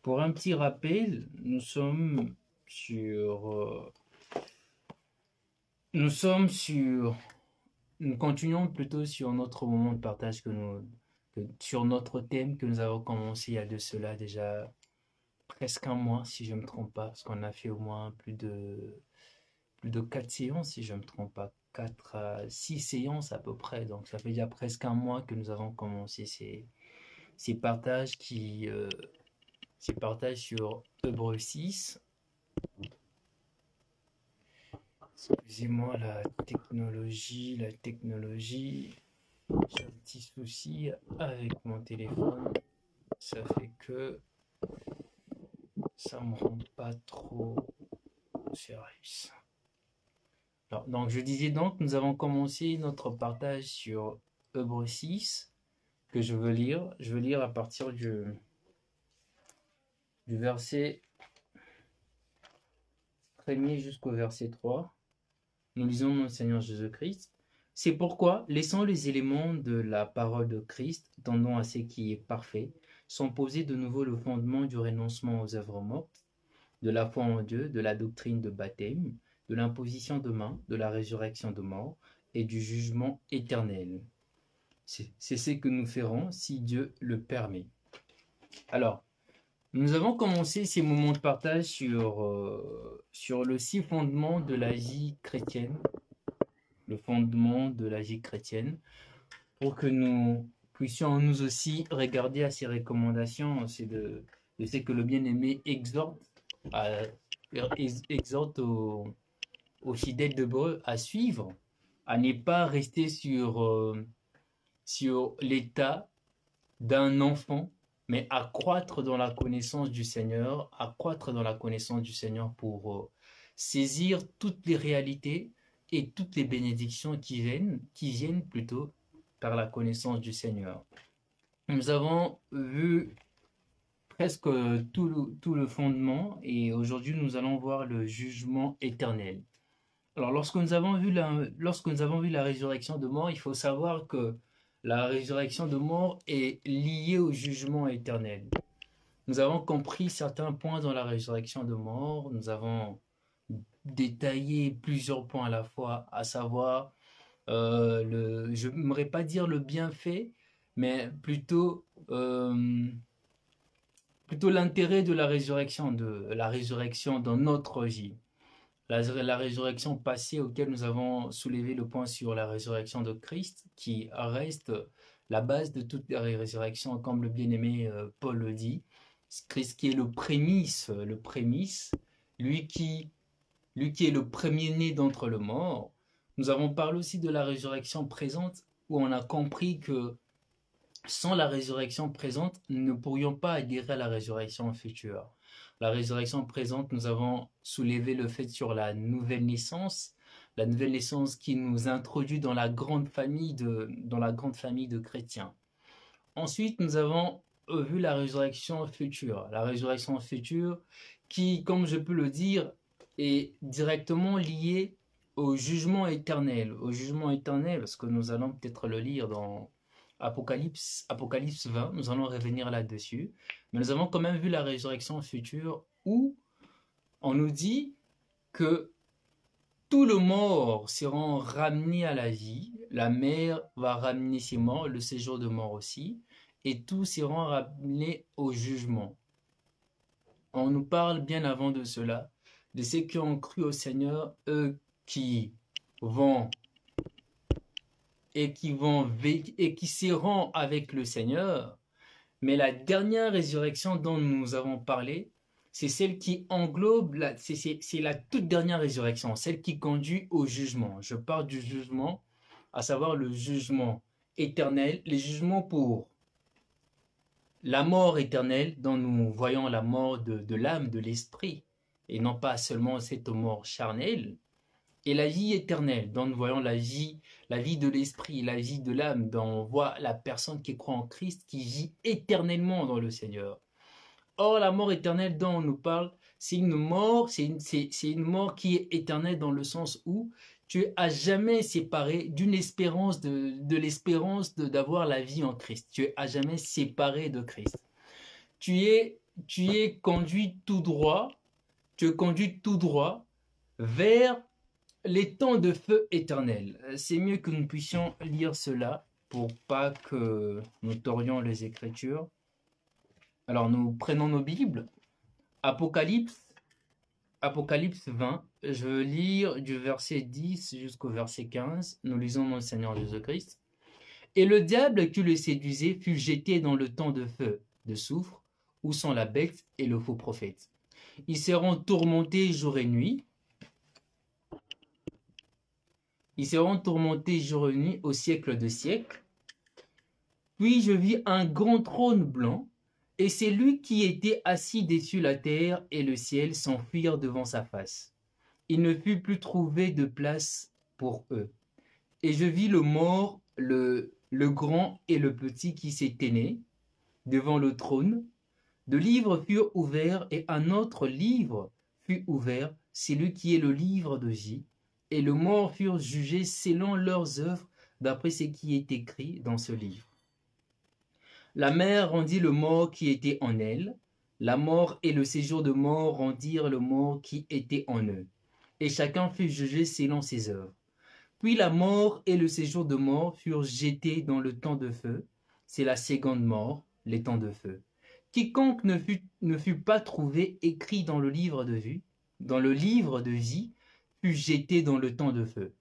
Pour un petit rappel, nous sommes sur, nous continuons plutôt sur notre moment de partage sur notre thème que nous avons commencé il y a de cela déjà presque un mois, si je ne me trompe pas, parce qu'on a fait au moins plus de 4 séances, si je ne me trompe pas, 4 à 6 séances à peu près. Donc ça fait déjà presque un mois que nous avons commencé ces partages ces partages sur Hébreux 6. Excusez-moi, la technologie. J'ai un petit souci avec mon téléphone. Ça fait que ça me rend pas trop sérieux. Alors, donc, je disais donc, nous avons commencé notre partage sur Hébreux 6 que je veux lire. Je veux lire à partir du verset 1er jusqu'au verset 3. Nous lisons mon Seigneur Jésus-Christ. C'est pourquoi, laissant les éléments de la parole de Christ, tendant à ce qui est parfait, sont posés de nouveau le fondement du renoncement aux œuvres mortes, de la foi en Dieu, de la doctrine de baptême, de l'imposition de main, de la résurrection de mort et du jugement éternel. C'est ce que nous ferons si Dieu le permet. Alors, nous avons commencé ces moments de partage sur le 6 fondements de la vie chrétienne, le fondement de la vie chrétienne, pour que nous puissions nous aussi regarder à ces recommandations. C'est de ce que le bien-aimé exhorte aux fidèles d'Hébreux à suivre, à ne pas rester sur l'état d'un enfant, mais à croître dans la connaissance du Seigneur, pour saisir toutes les réalités et toutes les bénédictions qui viennent plutôt par la connaissance du Seigneur. Nous avons vu presque tout le fondement et aujourd'hui nous allons voir le jugement éternel. Alors lorsque nous avons vu la résurrection de mort, il faut savoir que la résurrection de mort est liée au jugement éternel. Nous avons compris certains points dans la résurrection de mort, nous avons détaillé plusieurs points à la fois, à savoir, je n'aimerais pas dire le bienfait, mais plutôt l'intérêt de la résurrection dans notre vie. La résurrection passée auquel nous avons soulevé le point sur la résurrection de Christ, qui reste la base de toute la résurrection, comme le bien-aimé Paul le dit. Christ qui est le prémisse, lui qui est le premier-né d'entre les morts. Nous avons parlé aussi de la résurrection présente, où on a compris que sans la résurrection présente, nous ne pourrions pas adhérer à la résurrection future. La résurrection présente, nous avons soulevé le fait sur la nouvelle naissance qui nous introduit dans la grande famille de chrétiens. Ensuite, nous avons vu la résurrection future qui, comme je peux le dire, est directement liée au jugement éternel, parce que nous allons peut-être le lire dans Apocalypse 20, nous allons revenir là-dessus. Mais nous avons quand même vu la résurrection future où on nous dit que tous les morts seront ramenés à la vie, la mer va ramener ses morts, le séjour de mort aussi, et tous seront ramenés au jugement. On nous parle bien avant de cela, de ceux qui ont cru au Seigneur, eux qui seront avec le Seigneur. Mais la dernière résurrection dont nous avons parlé, c'est celle qui englobe, c'est la toute dernière résurrection, celle qui conduit au jugement. Je parle du jugement, à savoir le jugement éternel, les jugements pour la mort éternelle, dont nous voyons la mort de l'âme, de l'esprit, et non pas seulement cette mort charnelle, et la vie éternelle, dont nous voyons la vie de l'esprit, la vie de l'âme, dont on voit la personne qui croit en Christ, qui vit éternellement dans le Seigneur. Or, la mort éternelle dont on nous parle, c'est une mort qui est éternelle dans le sens où tu es à jamais séparé d'une espérance de l'espérance d'avoir la vie en Christ. Tu es à jamais séparé de Christ. Tu es tu es conduit tout droit, tu es conduit tout droit vers les temps de feu éternel. C'est mieux que nous puissions lire cela pour pas que nous torions les Écritures. Alors nous prenons nos Bibles. Apocalypse, Apocalypse 20. Je veux lire du verset 10 jusqu'au verset 15. Nous lisons mon Seigneur Jésus-Christ. Et le diable qui le séduisait fut jeté dans le temps de feu, de soufre, où sont la bête et le faux prophète. Ils seront tourmentés jour et nuit. Ils seront tourmentés jour et nuit au siècle de siècles. Puis je vis un grand trône blanc, et c'est lui qui était assis dessus la terre et le ciel s'enfuirent devant sa face. Il ne fut plus trouvé de place pour eux. Et je vis le mort, le grand et le petit qui s'éteignaient devant le trône. Deux livres furent ouverts, et un autre livre fut ouvert, c'est lui qui est le livre de vie. Et les morts furent jugés selon leurs œuvres, d'après ce qui est écrit dans ce livre. La mer rendit le mort qui était en elle. La mort et le séjour de mort rendirent le mort qui était en eux. Et chacun fut jugé selon ses œuvres. Puis la mort et le séjour de mort furent jetés dans le temps de feu. C'est la seconde mort, les temps de feu. Quiconque ne fut pas trouvé écrit dans le livre de vie, fut jeté dans le temps de feu.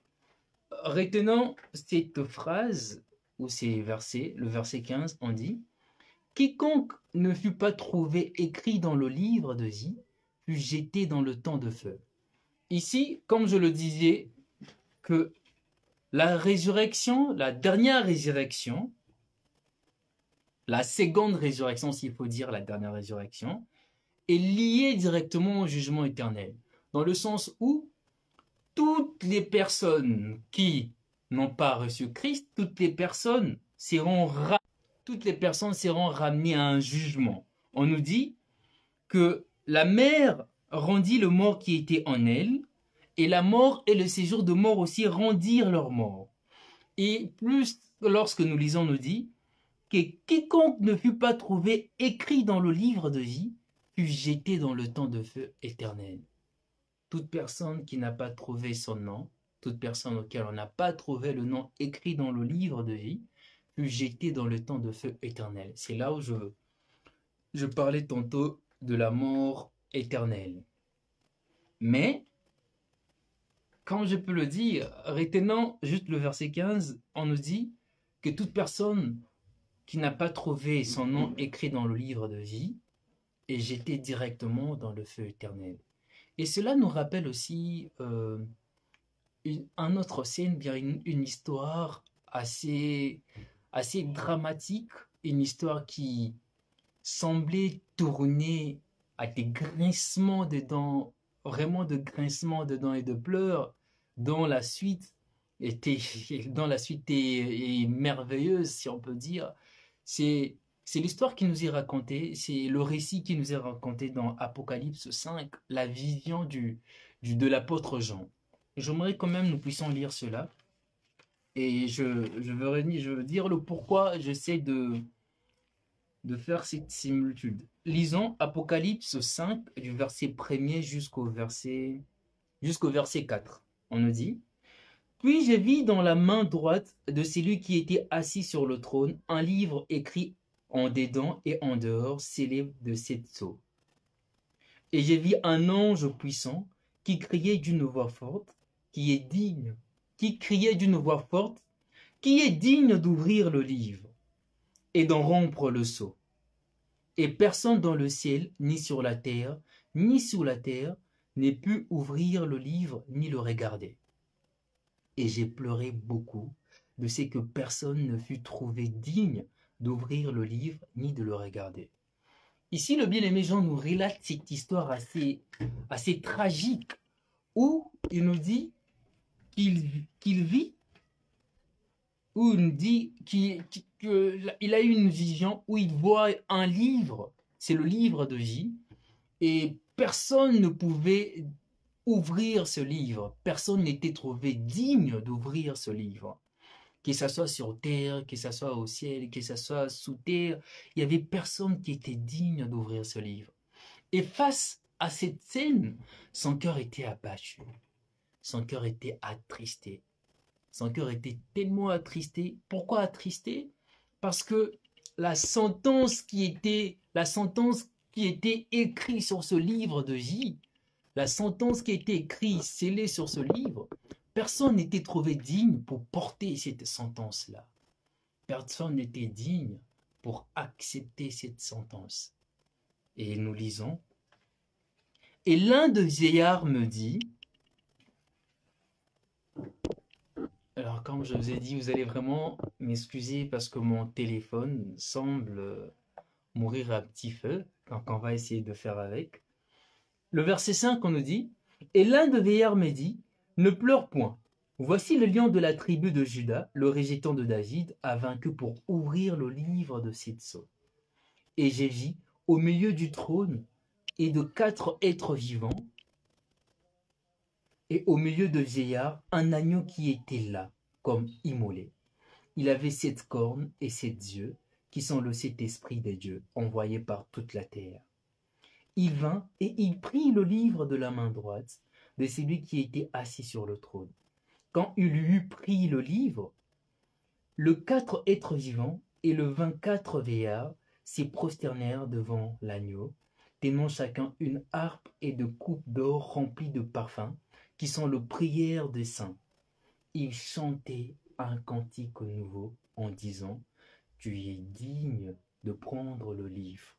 Retenons cette phrase ou ces versets, le verset 15, on dit « Quiconque ne fut pas trouvé écrit dans le livre de vie, fut jeté dans le temps de feu. » Ici, comme je le disais, que la résurrection, la dernière résurrection, la seconde résurrection, s'il faut dire la dernière résurrection, est liée directement au jugement éternel, dans le sens où toutes les personnes qui n'ont pas reçu Christ, toutes les personnes seront ramenées à un jugement. On nous dit que la mer rendit le mort qui était en elle, et la mort et le séjour de mort aussi rendirent leur mort. Et plus, lorsque nous lisons, on nous dit que quiconque ne fut pas trouvé écrit dans le livre de vie fut jeté dans le temps de feu éternel. Toute personne qui n'a pas trouvé son nom, toute personne auquel on n'a pas trouvé le nom écrit dans le livre de vie, fut jetée dans le temps de feu éternel. C'est là où je parlais tantôt de la mort éternelle. Mais, comme je peux le dire, retenant juste le verset 15, on nous dit que toute personne qui n'a pas trouvé son nom écrit dans le livre de vie est jetée directement dans le feu éternel. Et cela nous rappelle aussi un autre scène, bien une histoire assez dramatique, une histoire qui semblait tourner à des grincements de dents, vraiment de grincements de dents et de pleurs, dont la suite est merveilleuse, si on peut dire. C'est l'histoire qui nous est racontée, c'est le récit qui nous est raconté dans Apocalypse 5, la vision de l'apôtre Jean. J'aimerais quand même nous puissions lire cela. Et je veux dire le pourquoi j'essaie de faire cette similitude. Lisons Apocalypse 5, du verset 1er jusqu'au verset 4. On nous dit « Puis je vis dans la main droite de celui qui était assis sur le trône un livre écrit en dedans et en dehors, scellé de 7 sceaux. Et je vis un ange puissant qui criait d'une voix forte, qui est digne d'ouvrir le livre et d'en rompre le sceau. Et personne dans le ciel, ni sur la terre, ni sous la terre, n'ait pu ouvrir le livre ni le regarder. Et j'ai pleuré beaucoup de ce que personne ne fut trouvé digne d'ouvrir le livre ni de le regarder. » Ici, le bien-aimé Jean nous relate cette histoire assez tragique où il nous dit qu'il vit, où il nous dit qu'il a eu une vision où il voit un livre, c'est le livre de vie, et personne ne pouvait ouvrir ce livre, personne n'était trouvé digne d'ouvrir ce livre. que ce soit sur terre, que ce soit au ciel, que ce soit sous terre, il n'y avait personne qui était digne d'ouvrir ce livre. Et face à cette scène, son cœur était abattu, son cœur était attristé. Son cœur était tellement attristé. Pourquoi attristé? Parce que la sentence qui était écrite sur ce livre de J, la sentence qui était écrite, scellée sur ce livre, personne n'était trouvé digne pour porter cette sentence-là. Personne n'était digne pour accepter cette sentence. Et nous lisons. Et l'un de vieillards me dit, alors comme je vous ai dit, vous allez vraiment m'excuser parce que mon téléphone semble mourir à petit feu, donc on va essayer de faire avec. Le verset 5, on nous dit, « Et l'un de vieillards me dit, ne pleure point. Voici le lion de la tribu de Juda, le régétant de David, a vaincu pour ouvrir le livre de cette sceaux. Et j'ai vu, au milieu du trône et de 4 êtres vivants, et au milieu de vieillards, un agneau qui était là, comme immolé. Il avait 7 cornes et 7 yeux, qui sont le 7 esprits des dieux, envoyés par toute la terre. Il vint et il prit le livre de la main droite de celui qui était assis sur le trône. Quand il eut pris le livre, le 4 êtres vivants et le 24 vieillards se prosternèrent devant l'agneau, tenant chacun une harpe et de coupes d'or remplies de parfums, qui sont les prières des saints. Ils chantaient un cantique nouveau en disant, « Tu es digne de prendre le livre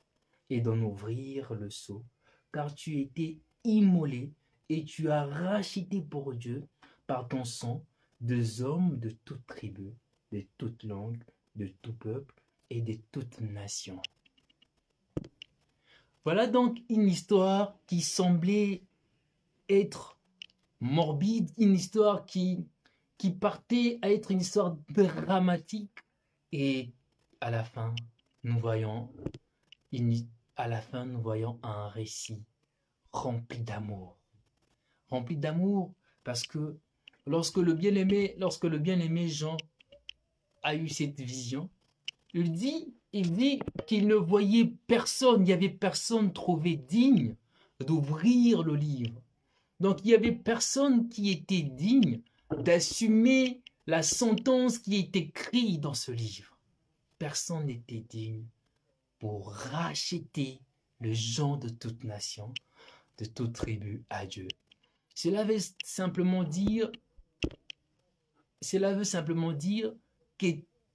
et d'en ouvrir le sceau, car tu étais immolé et tu as racheté pour Dieu par ton sang des hommes de toute tribu, de toute langue, de tout peuple et de toute nation. » Voilà donc une histoire qui semblait être morbide, une histoire qui partait à être une histoire dramatique. Et à la fin, nous voyons un récit rempli d'amour. Rempli d'amour parce que lorsque le bien-aimé Jean a eu cette vision, il dit qu'il ne voyait personne, il n'y avait personne trouvé digne d'ouvrir le livre. Donc il n'y avait personne qui était digne d'assumer la sentence qui est écrite dans ce livre. Personne n'était digne pour racheter les gens de toute nation, de toute tribu à Dieu. Cela veut simplement dire que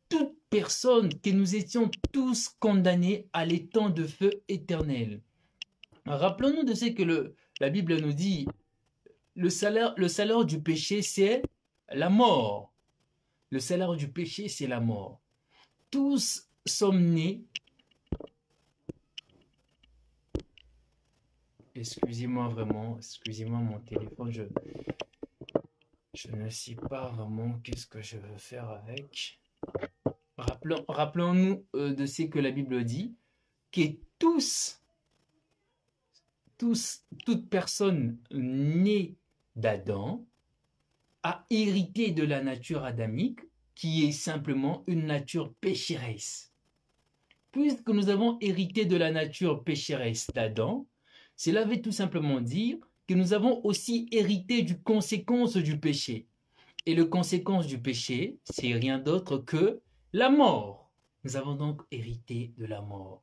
toute personne, que nous étions tous condamnés à l'étang de feu éternel. Rappelons-nous de ce que la Bible nous dit. Le salaire du péché, c'est la mort. Le salaire du péché, c'est la mort. Tous sommes nés. Excusez-moi vraiment, excusez-moi mon téléphone, je ne sais pas vraiment qu'est-ce que je veux faire avec. Rappelons-nous de ce que la Bible dit, que toute personne née d'Adam a hérité de la nature adamique, qui est simplement une nature pécheresse. Puisque nous avons hérité de la nature pécheresse d'Adam, cela veut tout simplement dire que nous avons aussi hérité du conséquence du péché. Et le conséquence du péché, c'est rien d'autre que la mort. Nous avons donc hérité de la mort.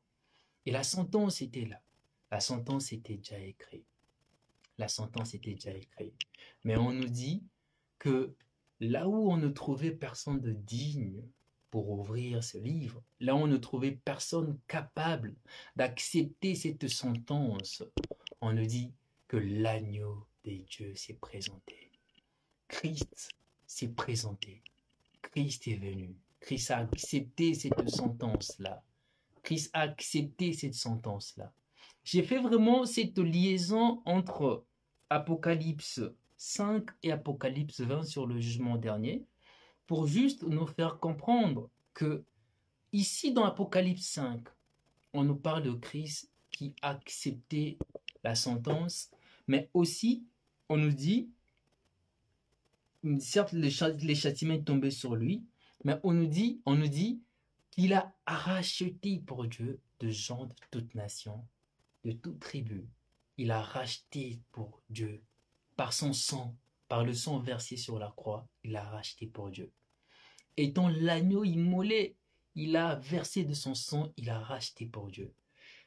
Et la sentence était là. La sentence était déjà écrite. La sentence était déjà écrite. Mais on nous dit que là où on ne trouvait personne de digne pour ouvrir ce livre, là où on ne trouvait personne capable d'accepter cette sentence, on nous dit que l'agneau des dieux s'est présenté. Christ s'est présenté. Christ est venu. Christ a accepté cette sentence-là. Christ a accepté cette sentence-là. J'ai fait vraiment cette liaison entre Apocalypse 5 et Apocalypse 20 sur le jugement dernier pour juste nous faire comprendre que ici dans Apocalypse 5, on nous parle de Christ qui a accepté la sentence, mais aussi on nous dit, certes les châtiments tombaient sur lui, Mais on nous dit qu'il a racheté pour Dieu de gens de toute nation, de toute tribu. Il a racheté pour Dieu par son sang, par le sang versé sur la croix. Il a racheté pour Dieu. Étant l'agneau immolé, il a versé de son sang, il a racheté pour Dieu.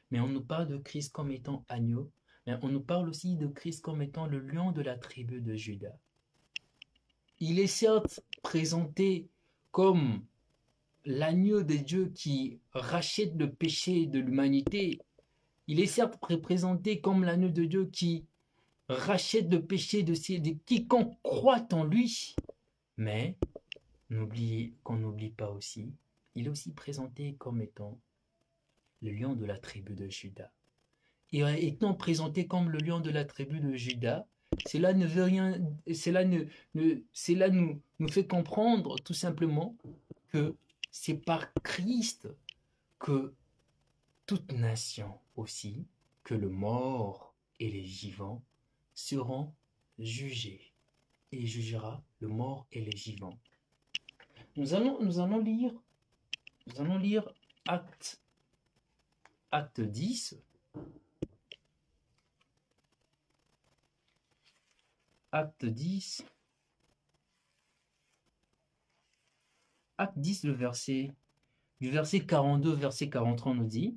Mais on nous parle de Christ comme étant agneau, mais on nous parle aussi de Christ comme étant le lion de la tribu de Juda. Il est certes présenté comme l'agneau de Dieu qui rachète le péché de l'humanité. Il est certes présenté comme l'agneau de Dieu qui rachète le péché de quiconque croit en lui. Mais qu'on n'oublie pas aussi, il est aussi présenté comme étant le lion de la tribu de Juda. Et étant présenté comme le lion de la tribu de Juda, cela ne veut rien, cela nous fait comprendre tout simplement que c'est par Christ que toute nation aussi, que le mort et les vivants seront jugés. Et il jugera le mort et les vivants. Nous allons lire Acte 10. Acte 10. Acte 10, du verset 42 au verset 43, on nous dit: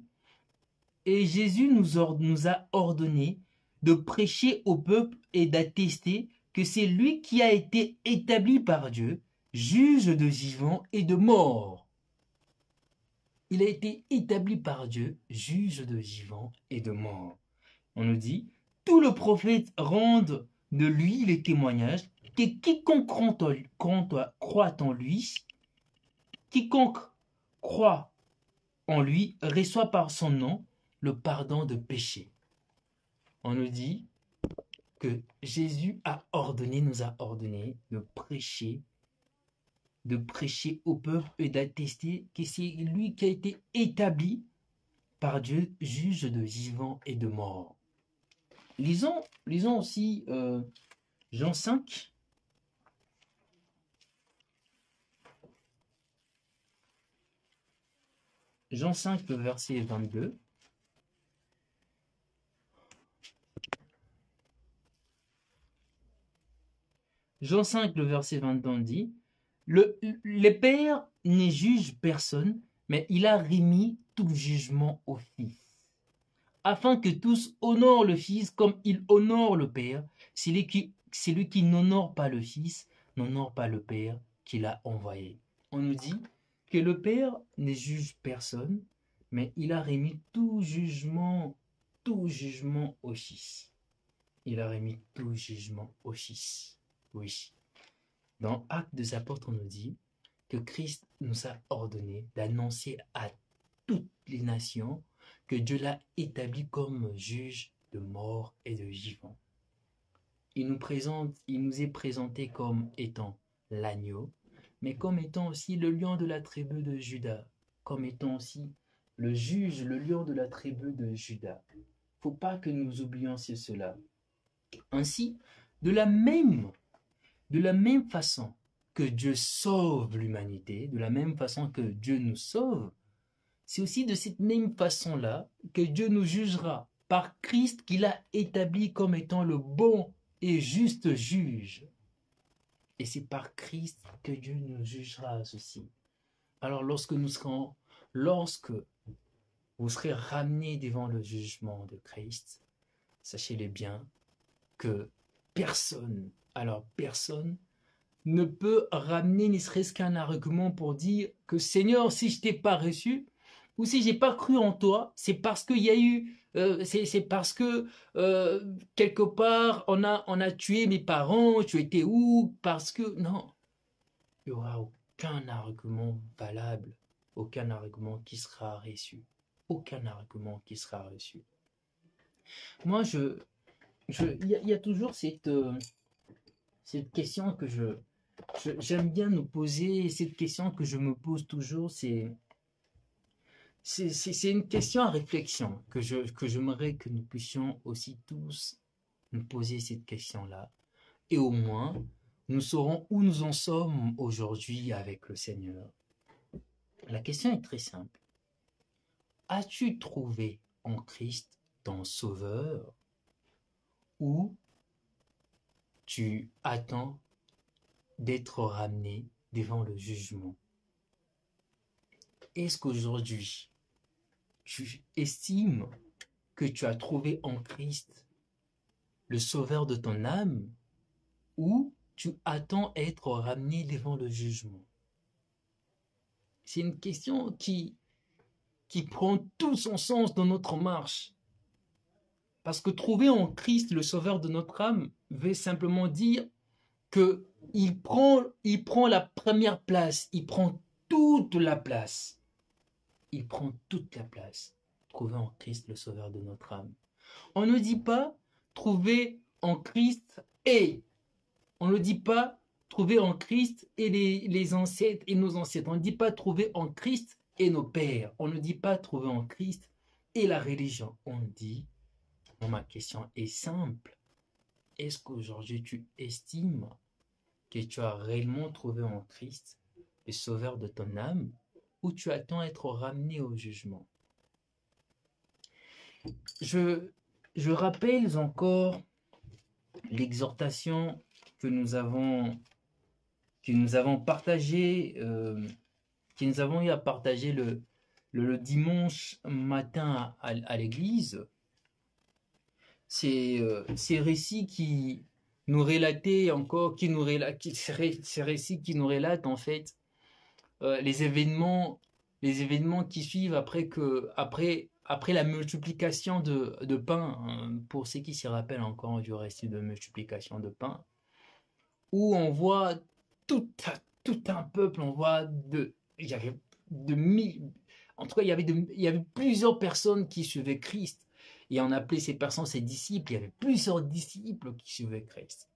Et Jésus nous a ordonné de prêcher au peuple et d'attester que c'est lui qui a été établi par Dieu, juge de vivants et de morts. Il a été établi par Dieu, juge de vivants et de morts. On nous dit: tous les prophètes rendent de lui les témoignages que quiconque croit en lui, quiconque croit en lui reçoit par son nom le pardon de péché. On nous dit que Jésus nous a ordonné de prêcher au peuple et d'attester que c'est lui qui a été établi par Dieu, juge de vivants et de morts. Lisons aussi Jean 5. Jean 5, le verset 22. Jean 5, le verset 22 dit: le Père ne juge personne, mais il a remis tout jugement au Fils, afin que tous honorent le Fils comme il honore le Père. Celui qui n'honore pas le Fils n'honore pas le Père qui l'a envoyé. On nous dit que le Père ne juge personne, mais il a remis tout jugement au Fils. Il a remis tout jugement au Fils. Oui. Dans Actes des Apôtres, on nous dit que Christ nous a ordonné d'annoncer à toutes les nations que Dieu l'a établi comme juge de morts et de vivants. Il nous est présenté comme étant l'agneau, mais comme étant aussi le lion de la tribu de Juda, comme étant aussi le juge, le lion de la tribu de Juda. Il ne faut pas que nous oublions cela. Ainsi, de la même façon que Dieu sauve l'humanité, de la même façon que Dieu nous sauve, c'est aussi de cette même façon-là que Dieu nous jugera par Christ qu'il a établi comme étant le bon et juste juge. Et c'est par Christ que Dieu nous jugera aussi. Alors lorsque vous serez ramenés devant le jugement de Christ, sachez-le bien que personne ne peut ramener ne serait-ce qu'un argument pour dire que Seigneur, si je t'ai pas reçu, ou si j'ai pas cru en toi, c'est parce qu'il y a eu, c'est parce que quelque part on a tué mes parents, tu étais où, parce que non, il n'y aura aucun argument valable, aucun argument qui sera reçu, aucun argument qui sera reçu. Moi, il y a toujours cette question que j'aime bien nous poser, cette question que je me pose toujours, c'est une question à réflexion que j'aimerais que nous puissions aussi tous nous poser cette question-là et au moins nous saurons où nous en sommes aujourd'hui avec le Seigneur. La question est très simple. As-tu trouvé en Christ ton Sauveur ou tu attends d'être ramené devant le jugement? Est-ce qu'aujourd'hui, tu estimes que tu as trouvé en Christ le Sauveur de ton âme ou tu attends être ramené devant le jugement? C'est une question qui prend tout son sens dans notre marche. Parce que trouver en Christ le Sauveur de notre âme veut simplement dire qu'il prend la première place, il prend toute la place. Il prend toute la place. Trouver en Christ le Sauveur de notre âme. On ne dit pas trouver en Christ et. On ne dit pas trouver en Christ et les ancêtres et nos ancêtres. On ne dit pas trouver en Christ et nos pères. On ne dit pas trouver en Christ et la religion. On dit, ma question est simple. Est-ce qu'aujourd'hui tu estimes que tu as réellement trouvé en Christ le Sauveur de ton âme ou tu attends être ramené au jugement? Je rappelle encore l'exhortation que nous avons partagée, que nous avons eu à partager le dimanche matin à l'église. Ces récits qui nous relataient encore, ces récits qui nous relatent en fait les événements qui suivent après la multiplication de pain, hein, pour ceux qui se rappellent encore du récit de multiplication de pain, où on voit tout un peuple, il y avait en tout cas il y avait plusieurs personnes qui suivaient Christ, et on appelait ces personnes ses disciples. Il y avait plusieurs disciples qui suivaient Christ.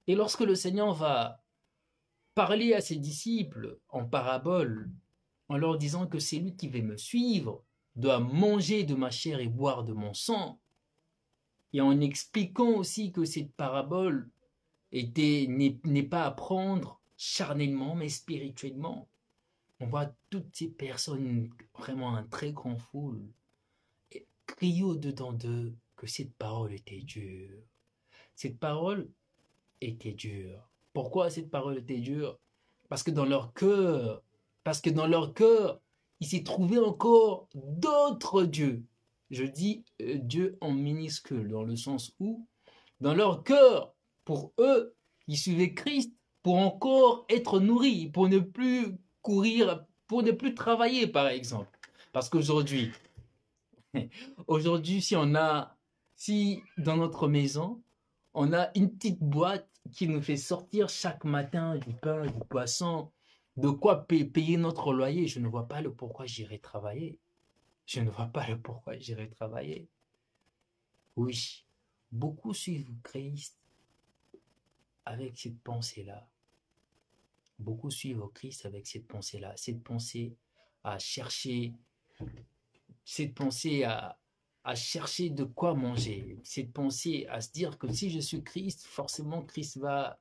Et lorsque le Seigneur va parler à ses disciples en parabole, en leur disant que celui qui veut me suivre doit manger de ma chair et boire de mon sang, et en expliquant aussi que cette parabole n'est pas à prendre charnellement mais spirituellement, on voit toutes ces personnes, vraiment un très grand foule, crier au-dedans d'eux que cette parole était dure. Cette parole était dure. Pourquoi cette parole était dure? Parce que dans leur cœur, il s'est trouvé encore d'autres dieux. Je dis Dieu en minuscule, dans le sens où, dans leur cœur, pour eux, ils suivaient Christ pour encore être nourris, pour ne plus courir, pour ne plus travailler, par exemple. Parce qu'aujourd'hui, si dans notre maison, on a une petite boîte qui nous fait sortir chaque matin du pain, du poisson, de quoi payer notre loyer, je ne vois pas le pourquoi j'irai travailler. Je ne vois pas le pourquoi j'irai travailler. Oui, beaucoup suivent Christ avec cette pensée-là. Beaucoup suivent Christ avec cette pensée-là. Cette pensée à chercher de quoi manger. Cette pensée à se dire que si je suis Christ, forcément Christ va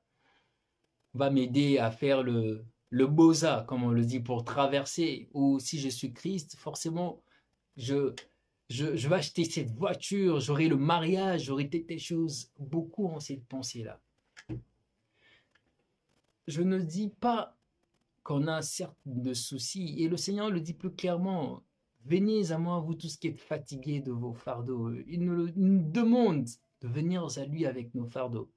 m'aider à faire le boza, comme on le dit, pour traverser. Ou si je suis Christ, forcément je vais acheter cette voiture, j'aurai le mariage, j'aurai des choses. Beaucoup ont cette pensée-là. Je ne dis pas qu'on a certes de soucis, et le Seigneur le dit plus clairement: venez à moi, vous tous qui êtes fatigués de vos fardeaux. Il nous demande de venir à lui avec nos fardeaux.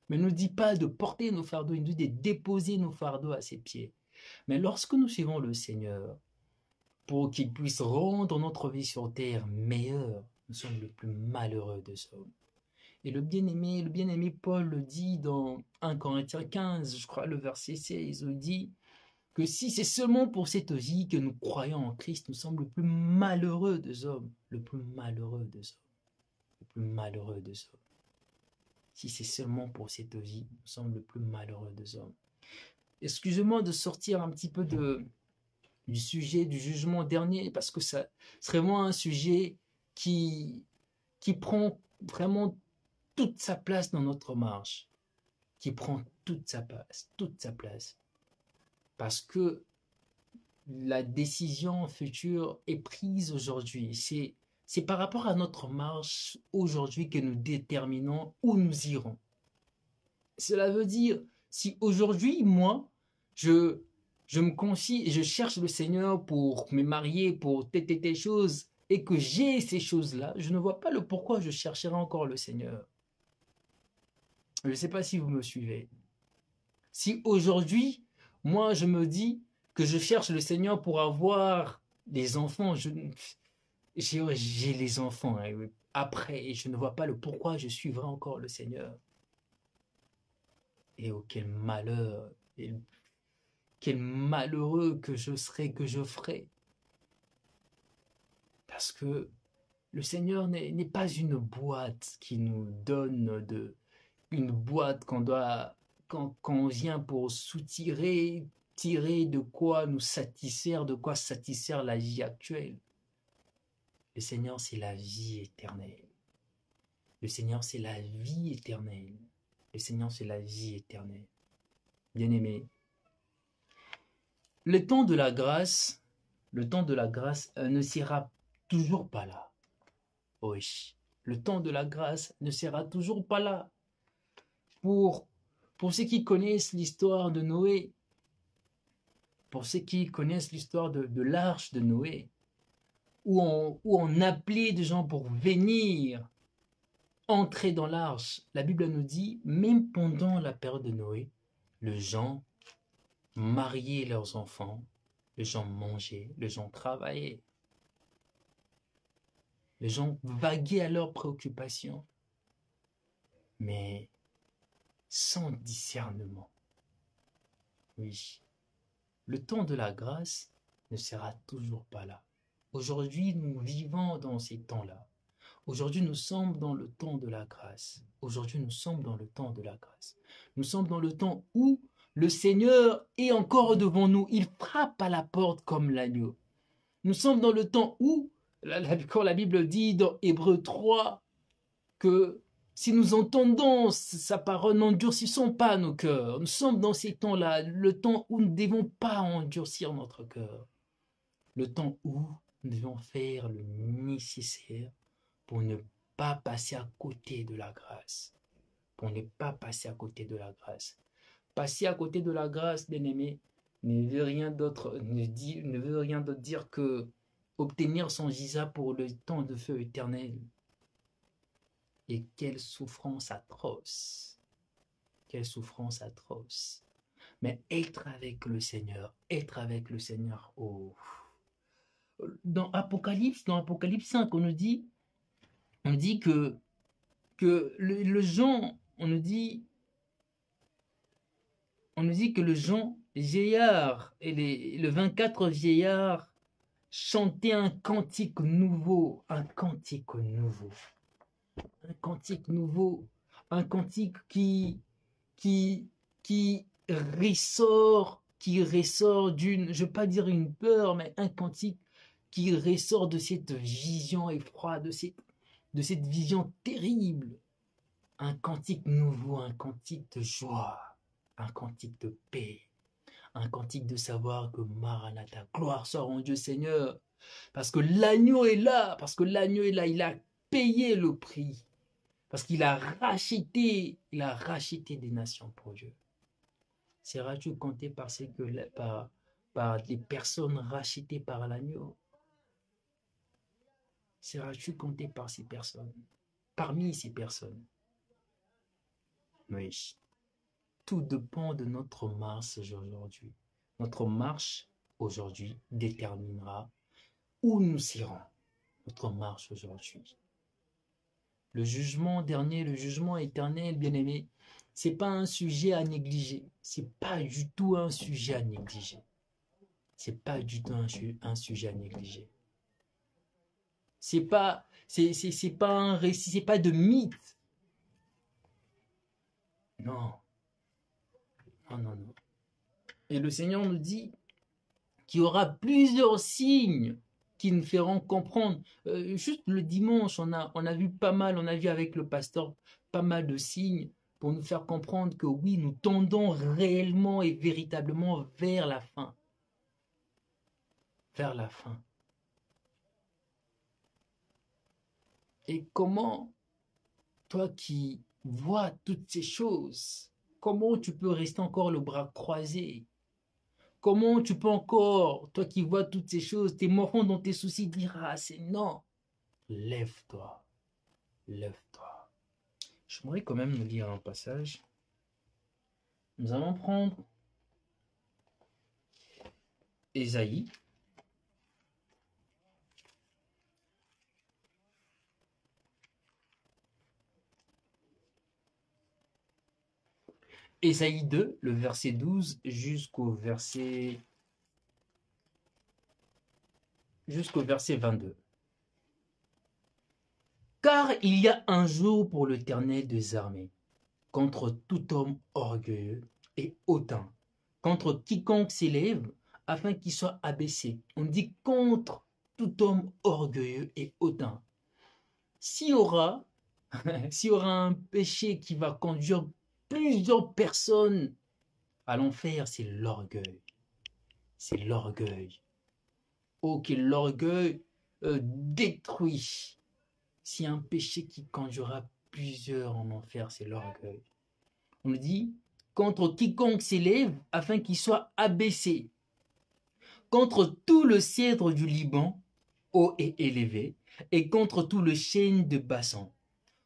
Mais il ne nous dit pas de porter nos fardeaux, il nous dit de déposer nos fardeaux à ses pieds. Mais lorsque nous suivons le Seigneur, pour qu'il puisse rendre notre vie sur terre meilleure, nous sommes le plus malheureux des hommes. Et le bien-aimé Paul le dit dans 1 Corinthiens 15, je crois le verset 16, il dit que si c'est seulement pour cette vie que nous croyons en Christ, nous sommes le plus malheureux des hommes. Le plus malheureux des hommes. Le plus malheureux des hommes. Si c'est seulement pour cette vie, nous sommes le plus malheureux des hommes. Excusez-moi de sortir un petit peu du sujet du jugement dernier, parce que ça serait vraiment un sujet qui prend vraiment toute sa place dans notre marche. qui prend toute sa place, toute sa place. Parce que la décision future est prise aujourd'hui. C'est par rapport à notre marche aujourd'hui que nous déterminons où nous irons. Cela veut dire, si aujourd'hui, moi, je me confie et je cherche le Seigneur pour me marier, pour telle chose, et que j'ai ces choses-là, je ne vois pas le pourquoi je chercherai encore le Seigneur. Je ne sais pas si vous me suivez. Si aujourd'hui, moi, je me dis que je cherche le Seigneur pour avoir des enfants, j'ai les enfants après, et je ne vois pas le pourquoi je suivrai encore le Seigneur. Et oh, quel malheur, et quel malheureux que je serai, que je ferai. Parce que le Seigneur n'est pas une boîte qui nous donne une boîte qu'on doit, quand on vient pour soutirer, tirer de quoi nous satisfaire, de quoi satisfaire la vie actuelle. Le Seigneur, c'est la vie éternelle. Le Seigneur, c'est la vie éternelle. Le Seigneur, c'est la vie éternelle. Bien-aimé, le temps de la grâce ne sera toujours pas là. Oui, le temps de la grâce ne sera toujours pas là. Pour ceux qui connaissent l'histoire de Noé, pour ceux qui connaissent l'histoire de l'arche de Noé, où on appelait des gens pour venir entrer dans l'arche, la Bible nous dit, même pendant la période de Noé, les gens mariaient leurs enfants, les gens mangeaient, les gens travaillaient, les gens vaguaient à leurs préoccupations, mais sans discernement. Oui, le temps de la grâce ne sera toujours pas là. Aujourd'hui, nous vivons dans ces temps-là. Aujourd'hui, nous sommes dans le temps de la grâce. Aujourd'hui, nous sommes dans le temps de la grâce. Nous sommes dans le temps où le Seigneur est encore devant nous. Il frappe à la porte comme l'agneau. Nous sommes dans le temps où, quand la Bible dit dans Hébreux 3, que si nous entendons sa parole, n'endurcissons pas nos cœurs. Nous sommes dans ces temps-là, le temps où nous ne devons pas endurcir notre cœur. Le temps où nous devons faire le nécessaire pour ne pas passer à côté de la grâce. Pour ne pas passer à côté de la grâce. Passer à côté de la grâce, bien-aimé, ne veut rien d'autre dire que obtenir son visa pour le temps de feu éternel. Et quelle souffrance atroce. Quelle souffrance atroce. Mais être avec le Seigneur, oh. Dans Apocalypse 5, on nous dit que le Jean, on nous dit que le Jean, les vieillards et le 24 vieillards chantaient un cantique nouveau, un cantique nouveau. Un cantique nouveau, un cantique qui ressort d'une, je ne veux pas dire une peur, mais un cantique qui ressort de cette vision effroide, de cette vision terrible. Un cantique nouveau, un cantique de joie, un cantique de paix, un cantique de savoir que Maranatha, gloire soit en Dieu Seigneur, parce que l'agneau est là, il a payé le prix, parce qu'il a racheté des nations pour Dieu. Seras-tu compté par des personnes rachetées par l'agneau? Seras-tu compté par ces personnes? Parmi ces personnes? Oui. Tout dépend de notre marche aujourd'hui. Notre marche aujourd'hui déterminera où nous irons. Notre marche aujourd'hui. Le jugement dernier, le jugement éternel, bien-aimé, c'est pas un sujet à négliger. C'est pas du tout un sujet à négliger. C'est pas du tout un sujet à négliger. C'est pas un récit, c'est pas de mythe. Non. Non. Et le Seigneur nous dit qu'il y aura plusieurs signes qui nous feront comprendre. Juste le dimanche, on a vu avec le pasteur pas mal de signes pour nous faire comprendre que oui, nous tendons réellement et véritablement vers la fin. Vers la fin. Et comment, toi qui vois toutes ces choses, comment tu peux rester encore le bras croisé? Comment tu peux encore, toi qui vois toutes ces choses, t'es morfond dans tes soucis, dire ah c'est non. Lève-toi, lève-toi. J'aimerais quand même nous lire un passage. Nous allons prendre Ésaïe. Ésaïe 2, le verset 12 jusqu'au verset 22. Car il y a un jour pour l'Éternel des armées, contre tout homme orgueilleux et hautain, contre quiconque s'élève, afin qu'il soit abaissé. On dit contre tout homme orgueilleux et hautain. S'il y aura un péché qui va conduire plusieurs personnes à l'enfer, c'est l'orgueil. C'est l'orgueil. Oh, que l'orgueil détruit. S'il y a un péché qui conduira plusieurs en enfer, c'est l'orgueil. On nous dit, contre quiconque s'élève, afin qu'il soit abaissé. Contre tout le cèdre du Liban, haut et élevé, et contre tout le chêne de Bassan.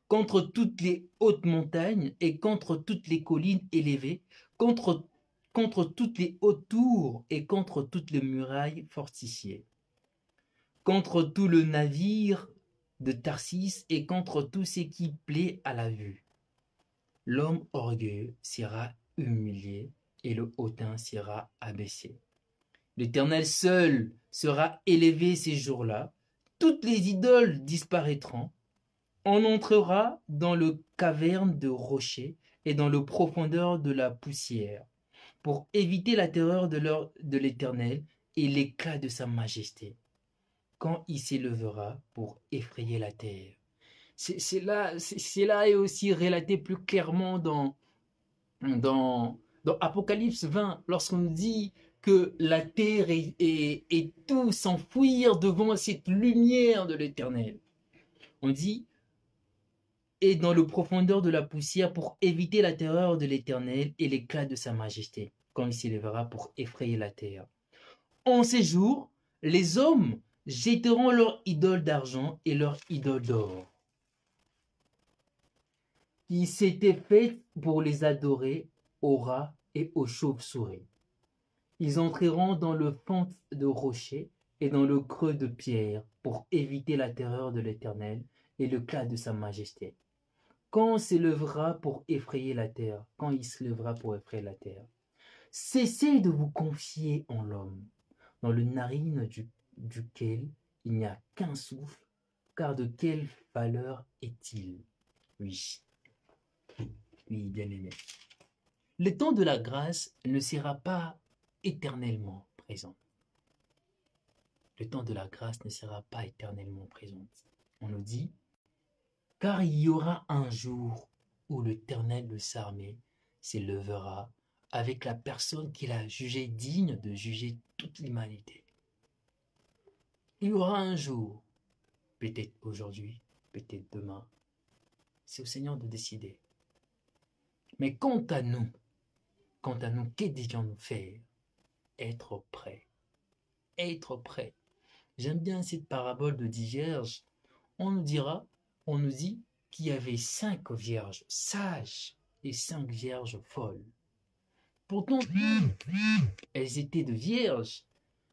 Contre toutes les hautes montagnes, et contre toutes les collines élevées, contre toutes les hautes tours, et contre toutes les murailles fortifiées. Contre tout le navire de Tarsis et contre tout ce qui plaît à la vue. L'homme orgueilleux sera humilié et le hautain sera abaissé. L'Éternel seul sera élevé ces jours-là. Toutes les idoles disparaîtront. On entrera dans le caverne de rochers et dans le profondeur de la poussière pour éviter la terreur de l'Éternel et l'éclat de sa majesté quand il s'élèvera pour effrayer la terre. C'est là et aussi relaté plus clairement dans Apocalypse 20, lorsqu'on nous dit que la terre et tout s'enfuir devant cette lumière de l'Éternel. On dit, et dans le profondeur de la poussière pour éviter la terreur de l'Éternel et l'éclat de sa majesté, quand il s'élèvera pour effrayer la terre. En ces jours, les hommes jetteront leur idole d'argent et leur idole d'or, qui s'étaient faites pour les adorer aux rats et aux chauves-souris. Ils entreront dans le fond de rocher et dans le creux de pierre pour éviter la terreur de l'Éternel et l'éclat de sa majesté. Quand s'élèvera pour effrayer la terre, quand il se lèvera pour effrayer la terre, cessez de vous confier en l'homme, dans le narine duquel il n'y a qu'un souffle, car de quelle valeur est-il? Oui, oui, bien-aimé. Le temps de la grâce ne sera pas éternellement présent. Le temps de la grâce ne sera pas éternellement présent. On nous dit, car il y aura un jour où l'Éternel de s'armée s'élèvera avec la personne qu'il a jugée digne de juger toute l'humanité. Il y aura un jour, peut-être aujourd'hui, peut-être demain, c'est au Seigneur de décider. Mais quant à nous, que devions-nous faire? Être prêts. Être prêts. J'aime bien cette parabole de 10 vierges. On nous dit qu'il y avait 5 vierges sages et 5 vierges folles. Pourtant, elles étaient de vierges,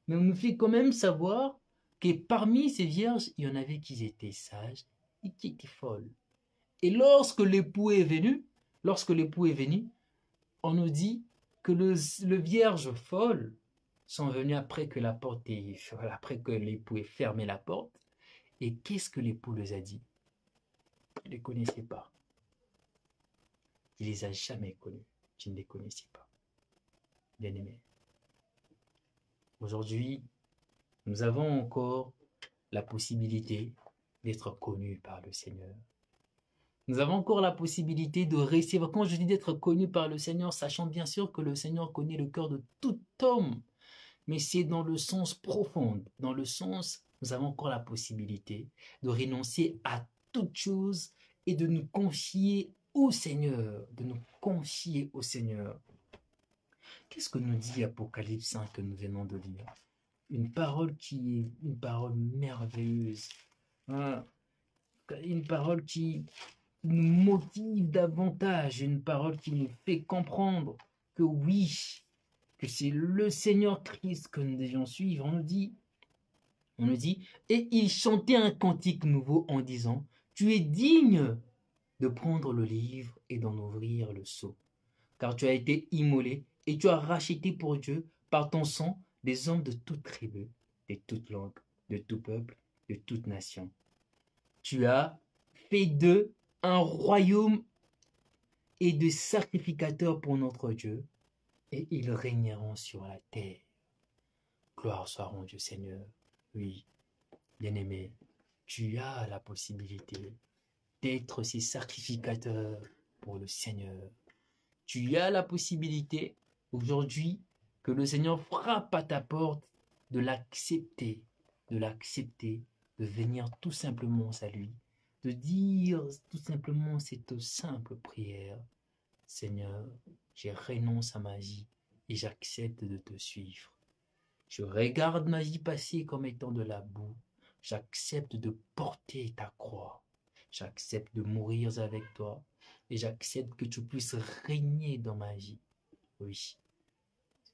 mais on nous fait quand même savoir que parmi ces vierges, il y en avait qui étaient sages et qui étaient folles. Et lorsque l'époux est venu, on nous dit que le vierge folle sont venus après que l'époux ait fermé la porte. Et qu'est-ce que l'époux les a dit? Il ne les connaissait pas. Il les a jamais connus. Tu ne les connaissais pas. Bien-aimé. Aujourd'hui, nous avons encore la possibilité d'être connus par le Seigneur. Nous avons encore la possibilité de rester, quand je dis d'être connu par le Seigneur, sachant bien sûr que le Seigneur connaît le cœur de tout homme, mais c'est dans le sens profond, dans le sens, nous avons encore la possibilité de renoncer à toute chose et de nous confier au Seigneur, de nous confier au Seigneur. Qu'est-ce que nous dit Apocalypse 5 que nous venons de lire? Une parole qui est une parole merveilleuse, hein, une parole qui nous motive davantage, une parole qui nous fait comprendre que oui, que c'est le Seigneur Christ que nous devions suivre. On nous dit, et il chantait un cantique nouveau en disant, tu es digne de prendre le livre et d'en ouvrir le sceau, car tu as été immolé et tu as racheté pour Dieu par ton sang des hommes de toute tribu, de toute langue, de tout peuple, de toute nation. Tu as fait d'eux un royaume et des sacrificateurs pour notre Dieu, et ils régneront sur la terre. Gloire soit rendue, Seigneur. Oui, bien-aimé, tu as la possibilité d'être ces sacrificateurs pour le Seigneur. Tu as la possibilité aujourd'hui que le Seigneur frappe à ta porte de l'accepter, de venir tout simplement à lui, de dire tout simplement cette simple prière. Seigneur, je renonce à ma vie et j'accepte de te suivre. Je regarde ma vie passée comme étant de la boue. J'accepte de porter ta croix. J'accepte de mourir avec toi. Et j'accepte que tu puisses régner dans ma vie. Oui.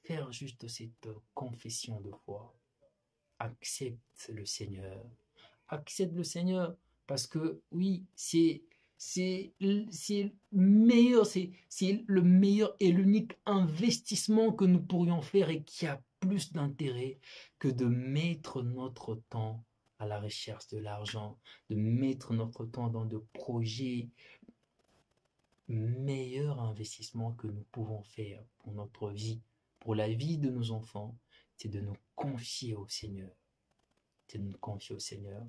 Faire juste cette confession de foi. Accepte le Seigneur. Accepte le Seigneur. Parce que oui, c'est meilleur, c'est le meilleur et l'unique investissement que nous pourrions faire et qui a plus d'intérêt que de mettre notre temps à la recherche de l'argent, de mettre notre temps dans de projets. Meilleur investissement que nous pouvons faire pour notre vie, pour la vie de nos enfants, c'est de nous confier au Seigneur. C'est de nous confier au Seigneur.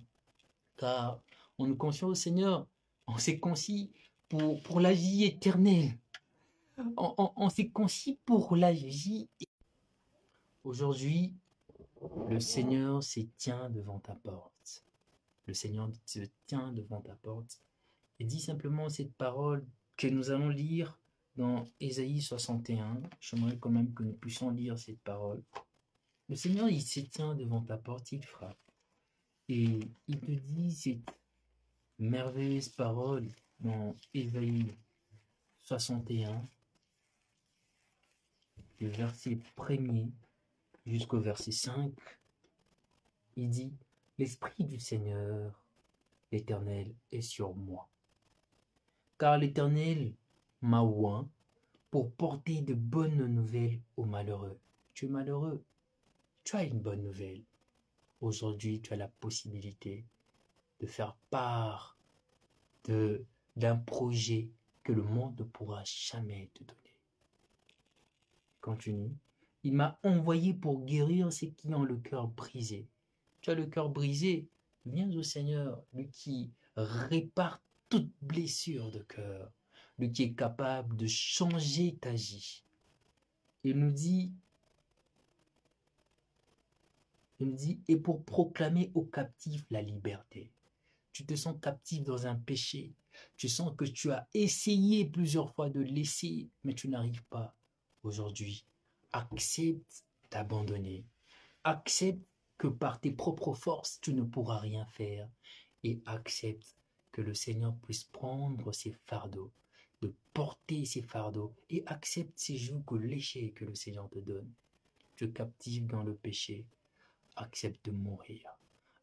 Car en nous confiant au Seigneur, on s'est concis pour la vie éternelle. On s'est concis pour la vie. Aujourd'hui, le Seigneur se tient devant ta porte. Le Seigneur se tient devant ta porte et dit simplement cette parole que nous allons lire dans Ésaïe 61. J'aimerais quand même que nous puissions lire cette parole. Le Seigneur, il se tient devant ta porte, il frappe. Et il te dit cette merveilleuse parole dans Ésaïe 61, le verset 1er jusqu'au verset 5. Il dit, l'Esprit du Seigneur, l'Éternel, est sur moi. Car l'Éternel m'a oint pour porter de bonnes nouvelles aux malheureux. Tu es malheureux, tu as une bonne nouvelle. Aujourd'hui, tu as la possibilité de faire part d'un projet que le monde ne pourra jamais te donner. Continue. Il m'a envoyé pour guérir ceux qui ont le cœur brisé. Tu as le cœur brisé, viens au Seigneur, lui qui répare toute blessure de cœur, lui qui est capable de changer ta vie. Il nous dit, et pour proclamer aux captifs la liberté. Tu te sens captif dans un péché. Tu sens que tu as essayé plusieurs fois de laisser, mais tu n'arrives pas. Aujourd'hui, accepte d'abandonner. Accepte que par tes propres forces, tu ne pourras rien faire. Et accepte que le Seigneur puisse prendre ses fardeaux, de porter ses fardeaux, et accepte ces jougs léchés que le Seigneur te donne. Tu es captif dans le péché. Accepte de mourir.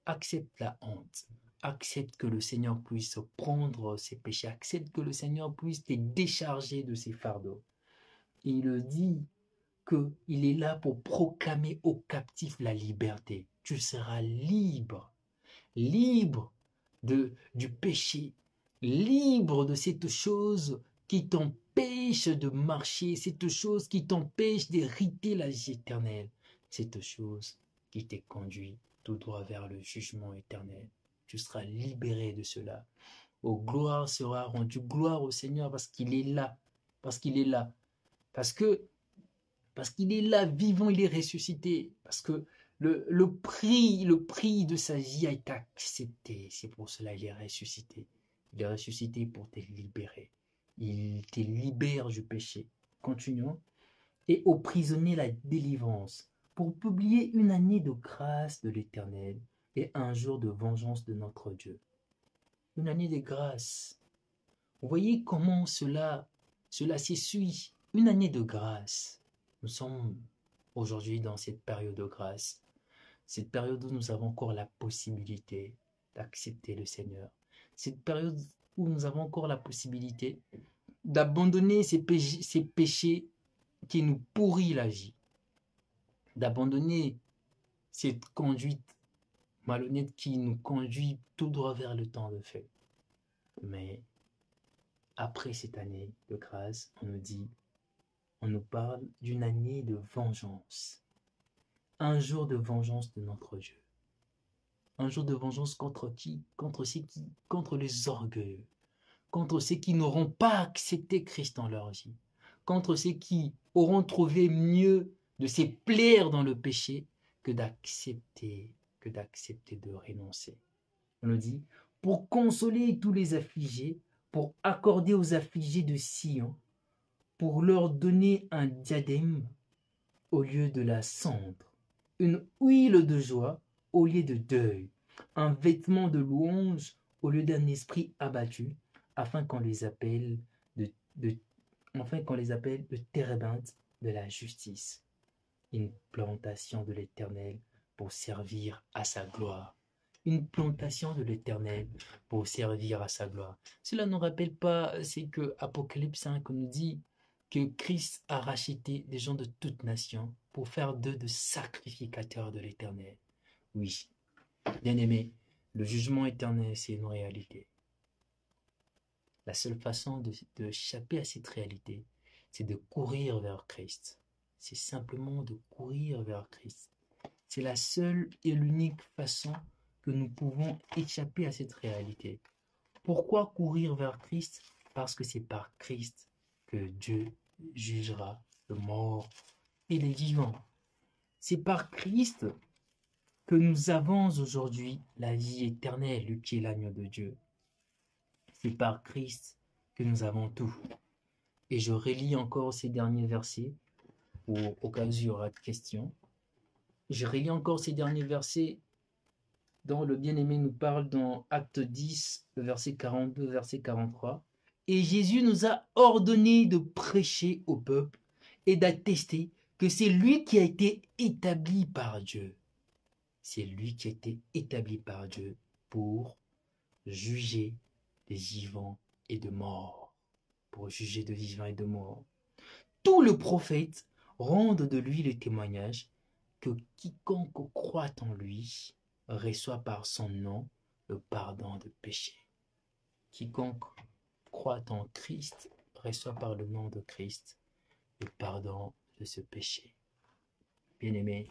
Accepte la honte. Accepte que le Seigneur puisse prendre ses péchés. Accepte que le Seigneur puisse te décharger de ses fardeaux. Il dit qu'il est là pour proclamer aux captifs la liberté. Tu seras libre. Libre du péché. Libre de cette chose qui t'empêche de marcher. Cette chose qui t'empêche d'hériter la vie éternelle. Cette chose qui t'est conduit tout droit vers le jugement éternel. Tu seras libéré de cela. Oh, gloire sera rendue, gloire au Seigneur parce qu'il est là, parce qu'il est là, parce qu'il est là, vivant, il est ressuscité, parce que le prix de sa vie a été accepté, c'est pour cela qu'il est ressuscité. Il est ressuscité pour te libérer. Il te libère du péché. Continuons. Et aux prisonniers la délivrance, pour publier une année de grâce de l'Éternel et un jour de vengeance de notre Dieu. Une année de grâce. Vous voyez comment cela s'essuie. Une année de grâce. Nous sommes aujourd'hui dans cette période de grâce. Cette période où nous avons encore la possibilité d'accepter le Seigneur. Cette période où nous avons encore la possibilité d'abandonner ces péchés qui nous pourrit la vie. D'abandonner cette conduite malhonnête qui nous conduit tout droit vers le temps de feu. Mais après cette année de grâce, on nous parle d'une année de vengeance. Un jour de vengeance de notre Dieu. Un jour de vengeance contre qui? Contre les orgueilleux. Contre ceux qui n'auront pas accepté Christ dans leur vie. Contre ceux qui auront trouvé mieux de se plaire dans le péché que d'accepter de renoncer. On nous dit, pour consoler tous les affligés, pour accorder aux affligés de Sion, pour leur donner un diadème au lieu de la cendre, une huile de joie au lieu de deuil, un vêtement de louange au lieu d'un esprit abattu, afin qu'on les appelle de térébinthes de la justice, une plantation de l'Éternel pour servir à sa gloire. Une plantation de l'Éternel pour servir à sa gloire. Cela ne nous rappelle pas, c'est que Apocalypse 5 nous dit que Christ a racheté des gens de toute nation pour faire d'eux de sacrificateurs de l'Éternel. Oui, bien-aimés, le jugement éternel, c'est une réalité. La seule façon d'échapper à cette réalité, c'est de courir vers Christ. C'est simplement de courir vers Christ. C'est la seule et l'unique façon que nous pouvons échapper à cette réalité. Pourquoi courir vers Christ? Parce que c'est par Christ que Dieu jugera le mort et les vivants. C'est par Christ que nous avons aujourd'hui la vie éternelle, lui qui est l'agneau de Dieu. C'est par Christ que nous avons tout. Et je relis encore ces derniers versets, au cas où il y aura de questions. Je relis encore ces derniers versets dont le bien-aimé nous parle dans Acte 10, le verset 42, verset 43. Et Jésus nous a ordonné de prêcher au peuple et d'attester que c'est lui qui a été établi par Dieu. C'est lui qui a été établi par Dieu pour juger des vivants et de morts. Pour juger de vivants et de morts. Tous les prophètes rendent de lui le témoignage que quiconque croit en lui reçoit par son nom le pardon de péché. Quiconque croit en Christ reçoit par le nom de Christ le pardon de ce péché. Bien-aimé,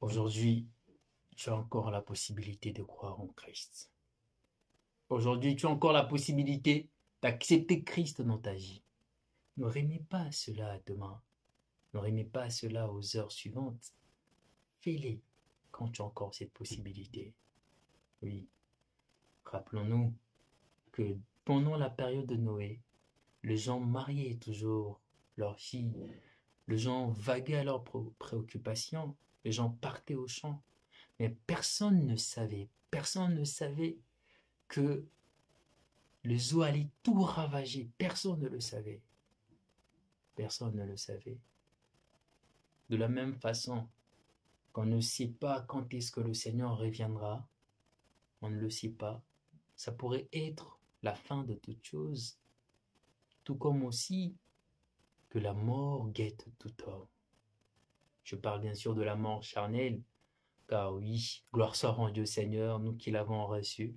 aujourd'hui, tu as encore la possibilité de croire en Christ. Aujourd'hui, tu as encore la possibilité d'accepter Christ dans ta vie. Ne remets pas cela demain. Ne remets pas cela aux heures suivantes. Fais-les quand tu as encore cette possibilité. Oui, rappelons-nous que pendant la période de Noé, les gens mariaient toujours leurs filles, les gens vaguaient à leurs préoccupations, les gens partaient au champ, mais personne ne savait que les eaux allaient tout ravager, personne ne le savait. Personne ne le savait. De la même façon qu'on ne sait pas quand est-ce que le Seigneur reviendra, on ne le sait pas. Ça pourrait être la fin de toute chose, tout comme aussi que la mort guette tout homme. Je parle bien sûr de la mort charnelle, car oui, gloire soit rendue au Seigneur, nous qui l'avons reçu.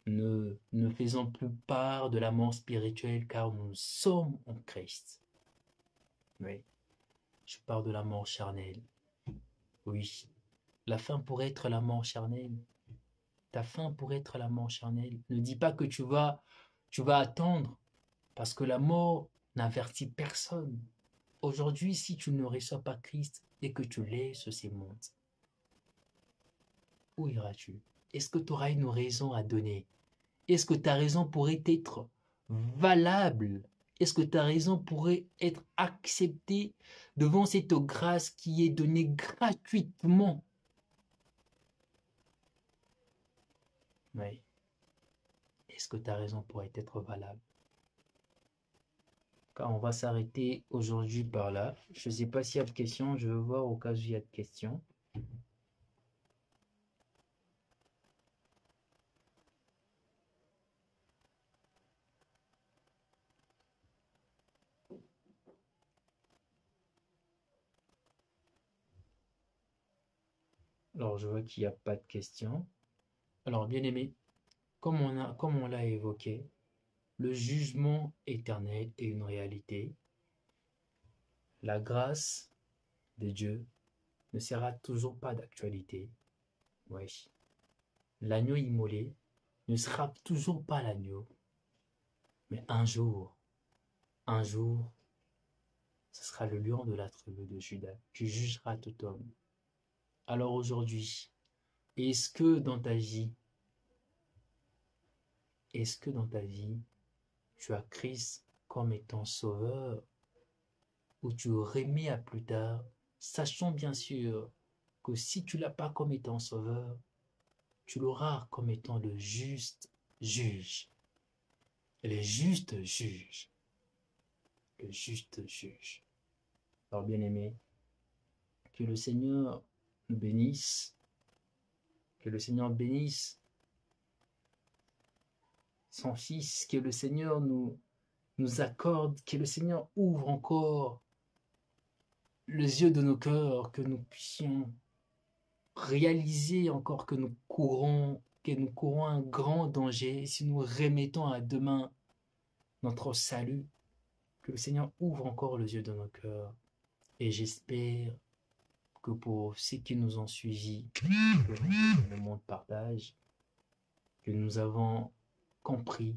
Ne faisons plus part de la mort spirituelle, car nous sommes en Christ. Oui, je parle de la mort charnelle. Oui, la fin pourrait être la mort charnelle. ta fin pourrait être la mort charnelle. Ne dis pas que tu vas attendre, parce que la mort n'avertit personne. Aujourd'hui, si tu ne reçois pas Christ et que tu laisses ces mondes, où iras-tu? Est-ce que tu auras une raison à donner? Est-ce que ta raison pourrait être valable? Est-ce que ta raison pourrait être acceptée devant cette grâce qui est donnée gratuitement? Oui. Est-ce que ta raison pourrait être valable? Car on va s'arrêter aujourd'hui par là. Je ne sais pas s'il y a de questions. Je veux voir au cas où il y a de questions. Alors, je vois qu'il n'y a pas de questions. Alors, bien aimé, comme on l'a évoqué, le jugement éternel est une réalité. La grâce de Dieu ne sera toujours pas d'actualité. Oui. L'agneau immolé ne sera toujours pas l'agneau. Mais un jour, ce sera le lion de la tribu de Juda qui jugera tout homme. Alors aujourd'hui, est-ce que dans ta vie, tu as Christ comme étant sauveur ou tu remets à plus tard, sachant bien sûr que si tu ne l'as pas comme étant sauveur, tu l'auras comme étant le juste juge. Le juste juge. Le juste juge. Alors bien aimé, que le Seigneur nous bénisse, que le Seigneur bénisse son Fils, que le Seigneur nous accorde, que le Seigneur ouvre encore les yeux de nos cœurs, que nous puissions réaliser encore que nous courons un grand danger si nous remettons à demain notre salut, que le Seigneur ouvre encore les yeux de nos cœurs. Et j'espère que pour ceux qui nous ont suivis, que le monde partage, que nous avons compris,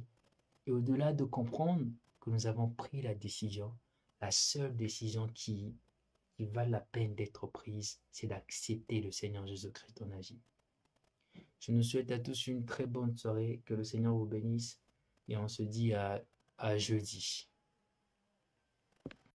et au-delà de comprendre, que nous avons pris la décision, la seule décision qui valent la peine d'être prise, c'est d'accepter le Seigneur Jésus-Christ dans la vie. Je nous souhaite à tous une très bonne soirée, que le Seigneur vous bénisse et on se dit à jeudi.